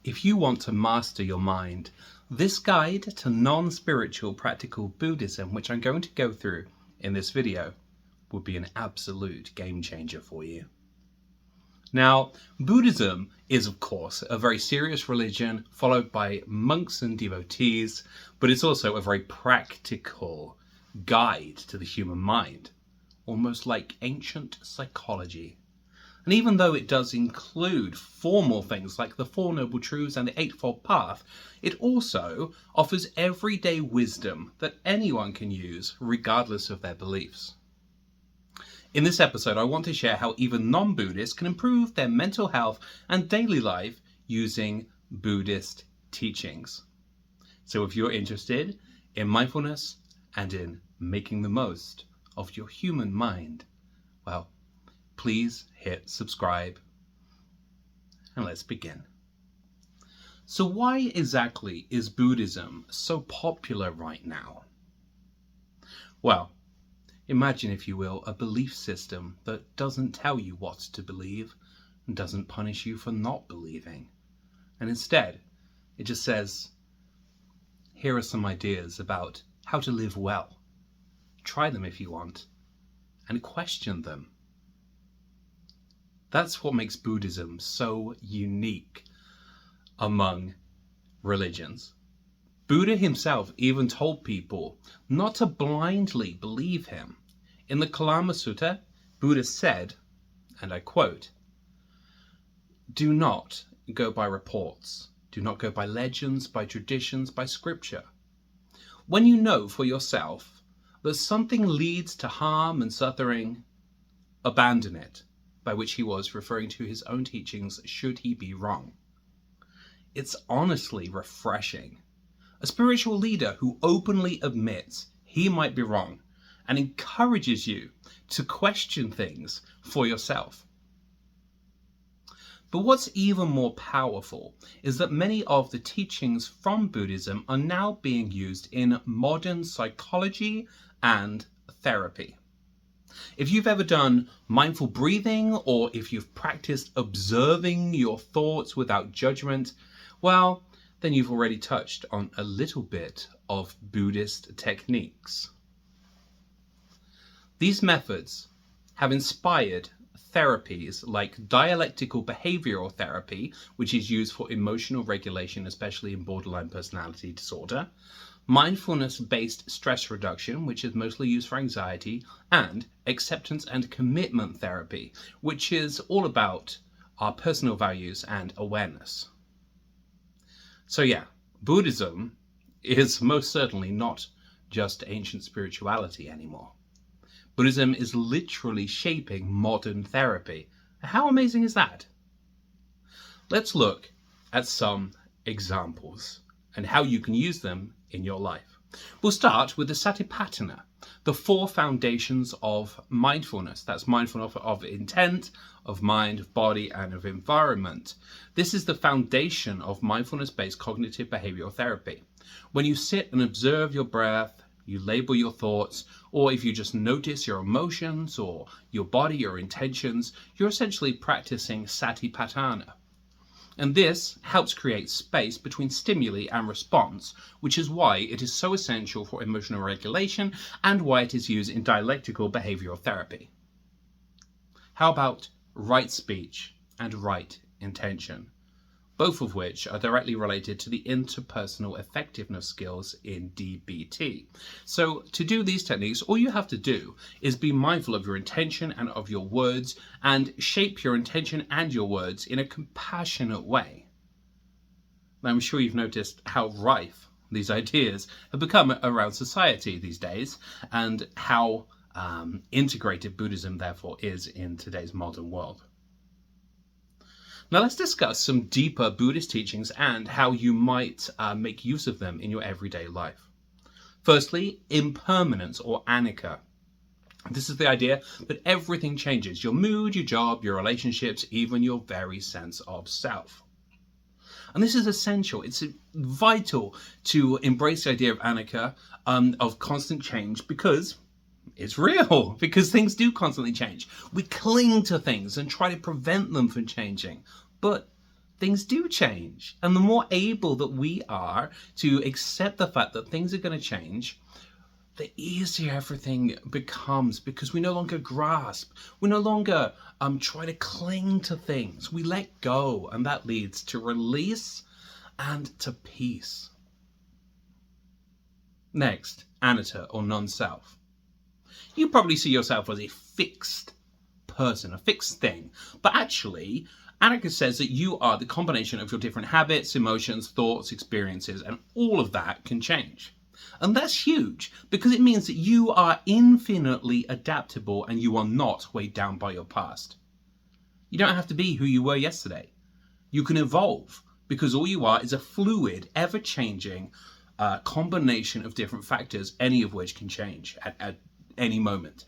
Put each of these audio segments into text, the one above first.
If you want to master your mind, this guide to non-spiritual practical Buddhism, which I'm going to go through in this video, would be an absolute game changer for you. Now, Buddhism is, of course, a very serious religion followed by monks and devotees, but it's also a very practical guide to the human mind, almost like ancient psychology. And even though it does include formal things like the Four Noble Truths and the Eightfold Path, it also offers everyday wisdom that anyone can use regardless of their beliefs. In this episode, I want to share how even non-Buddhists can improve their mental health and daily life using Buddhist teachings. So if you're interested in mindfulness and in making the most of your human mind, well, please hit subscribe and let's begin. So why exactly is Buddhism so popular right now? Well, imagine, if you will, a belief system that doesn't tell you what to believe and doesn't punish you for not believing. And instead, it just says, here are some ideas about how to live well. Try them if you want, and question them. That's what makes Buddhism so unique among religions. Buddha himself even told people not to blindly believe him. In the Kalama Sutta, Buddha said, and I quote, "Do not go by reports. Do not go by legends, by traditions, by scripture. When you know for yourself that something leads to harm and suffering, abandon it," by which he was referring to his own teachings should he be wrong. It's honestly refreshing. A spiritual leader who openly admits he might be wrong and encourages you to question things for yourself. But what's even more powerful is that many of the teachings from Buddhism are now being used in modern psychology and therapy. If you've ever done mindful breathing, or if you've practiced observing your thoughts without judgment, well, then you've already touched on a little bit of Buddhist techniques. These methods have inspired therapies like dialectical behavioral therapy, which is used for emotional regulation, especially in borderline personality disorder, mindfulness-based stress reduction, which is mostly used for anxiety, and acceptance and commitment therapy, which is all about our personal values and awareness. So yeah, Buddhism is most certainly not just ancient spirituality anymore. Buddhism is literally shaping modern therapy. How amazing is that? Let's look at some examples and how you can use them in your life. We'll start with the Satipatthana, the four foundations of mindfulness. That's mindfulness of intent, of mind, of body, and of environment. This is the foundation of mindfulness-based cognitive behavioral therapy. When you sit and observe your breath, you label your thoughts, or if you just notice your emotions or your body, your intentions, you're essentially practicing Satipatthana. And this helps create space between stimuli and response, which is why it is so essential for emotional regulation and why it is used in dialectical behavioral therapy. How about right speech and right intention, both of which are directly related to the interpersonal effectiveness skills in DBT. So to do these techniques, all you have to do is be mindful of your intention and of your words, and shape your intention and your words in a compassionate way. Now, I'm sure you've noticed how rife these ideas have become around society these days, and how integrated Buddhism therefore is in today's modern world. Now let's discuss some deeper Buddhist teachings and how you might make use of them in your everyday life. Firstly, impermanence or anicca. This is the idea that everything changes: your mood, your job, your relationships, even your very sense of self. And this is essential. It's vital to embrace the idea of anicca, of constant change, because it's real, because things do constantly change. We cling to things and try to prevent them from changing, but things do change. And the more able that we are to accept the fact that things are going to change, the easier everything becomes, because we no longer grasp. We no longer try to cling to things. We let go, and that leads to release and to peace. Next, anatta, or non-self. You probably see yourself as a fixed person, a fixed thing. But actually, anatta says that you are the combination of your different habits, emotions, thoughts, experiences, and all of that can change. And that's huge, because it means that you are infinitely adaptable and you are not weighed down by your past. You don't have to be who you were yesterday. You can evolve, because all you are is a fluid, ever-changing combination of different factors, any of which can change at any moment.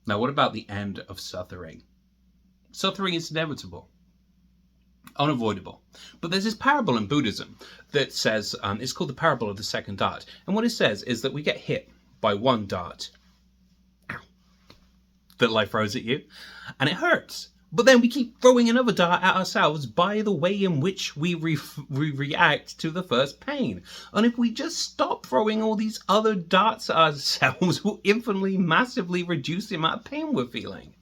Now, what about the end of suffering? Suffering is inevitable, unavoidable. But there's this parable in Buddhism that says, it's called the parable of the second dart. And what it says is that we get hit by one dart, ow, that life throws at you, and it hurts. But then we keep throwing another dart at ourselves by the way in which we react to the first pain. And if we just stop throwing all these other darts at ourselves, we'll infinitely, massively reduce the amount of pain we're feeling.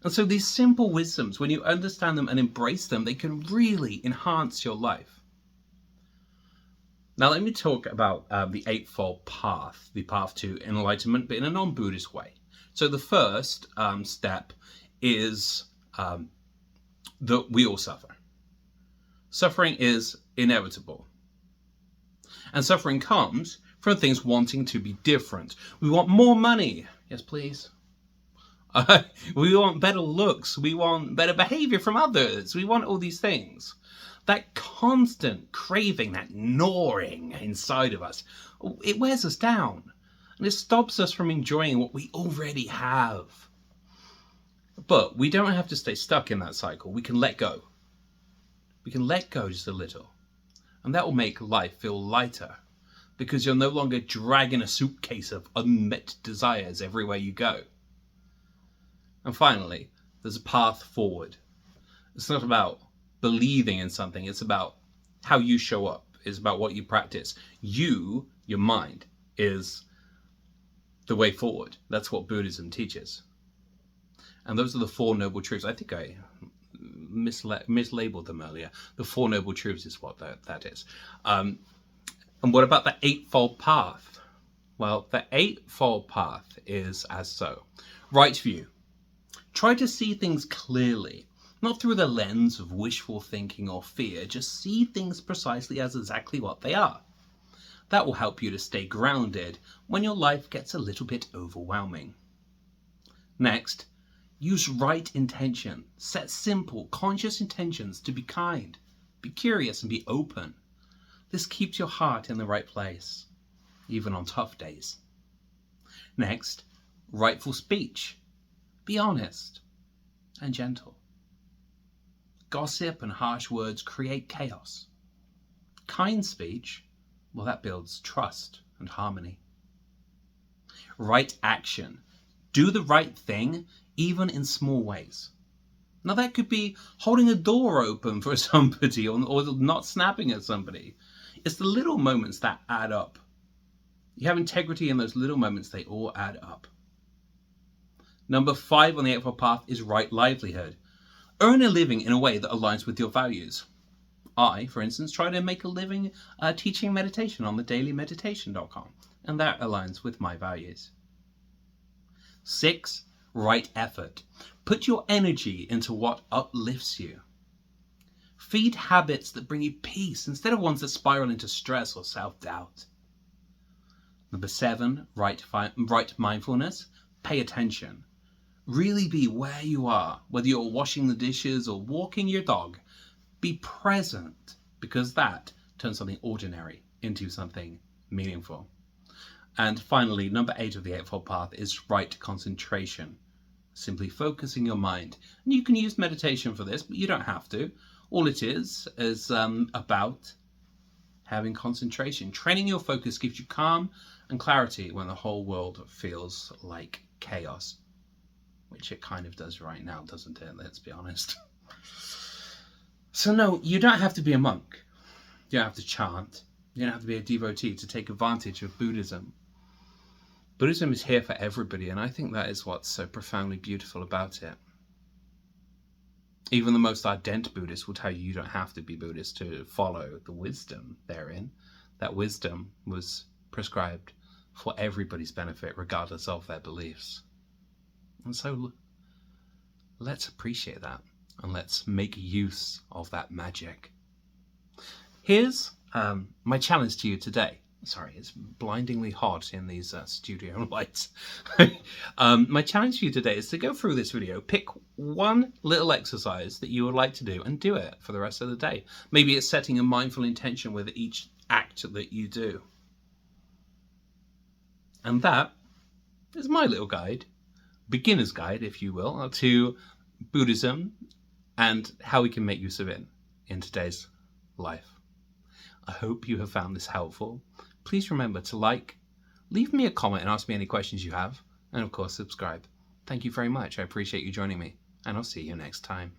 And so these simple wisdoms, when you understand them and embrace them, they can really enhance your life. Now let me talk about the Eightfold Path, the path to enlightenment, but in a non-Buddhist way. So the first step is that we all suffer. Suffering is inevitable. And suffering comes from things wanting to be different. We want more money. Yes, please. We want better looks. We want better behavior from others. We want all these things. That constant craving, that gnawing inside of us, it wears us down. And it stops us from enjoying what we already have. But we don't have to stay stuck in that cycle. We can let go. We can let go just a little. And that will make life feel lighter, because you're no longer dragging a suitcase of unmet desires everywhere you go. And finally, there's a path forward. It's not about believing in something. It's about how you show up. It's about what you practice. You, your mind, is the way forward. That's what Buddhism teaches. And those are the Four Noble Truths. I think I mislabeled them earlier. The Four Noble Truths is what that is. And what about the Eightfold Path? Well, the Eightfold Path is as so. Right view. Try to see things clearly, not through the lens of wishful thinking or fear. Just see things precisely as exactly what they are. That will help you to stay grounded when your life gets a little bit overwhelming. Next, use right intention. Set simple, conscious intentions to be kind, be curious, and be open. This keeps your heart in the right place, even on tough days. Next, rightful speech. Be honest and gentle. Gossip and harsh words create chaos. Kind speech, well, that builds trust and harmony. Right action. Do the right thing, even in small ways. Now that could be holding a door open for somebody or not snapping at somebody. It's the little moments that add up. You have integrity in those little moments, they all add up. Number 5 on the Eightfold Path is right livelihood. Earn a living in a way that aligns with your values. I, for instance, try to make a living teaching meditation on thedailymeditation.com, and that aligns with my values. 6, right effort. Put your energy into what uplifts you. Feed habits that bring you peace instead of ones that spiral into stress or self-doubt. Number 7, right mindfulness. Pay attention. Really be where you are, whether you're washing the dishes or walking your dog. Be present, because that turns something ordinary into something meaningful. And finally, number 8 of the Eightfold Path is right concentration. Simply focusing your mind. And you can use meditation for this, but you don't have to. All it is about having concentration. Training your focus gives you calm and clarity when the whole world feels like chaos. which it kind of does right now, doesn't it? Let's be honest. So no, you don't have to be a monk. You don't have to chant. You don't have to be a devotee to take advantage of Buddhism. Buddhism is here for everybody, and I think that is what's so profoundly beautiful about it. Even the most ardent Buddhist will tell you you don't have to be Buddhist to follow the wisdom therein. That wisdom was prescribed for everybody's benefit, regardless of their beliefs. And so let's appreciate that, and let's make use of that magic. Here's my challenge to you today. Sorry, it's blindingly hot in these studio lights. My challenge to you today is to go through this video, pick one little exercise that you would like to do and do it for the rest of the day. Maybe it's setting a mindful intention with each act that you do. And that is my little guide, beginner's guide, if you will, to Buddhism and how we can make use of it in today's life. I hope you have found this helpful. Please remember to like, leave me a comment and ask me any questions you have, and of course subscribe. Thank you very much. I appreciate you joining me, and I'll see you next time.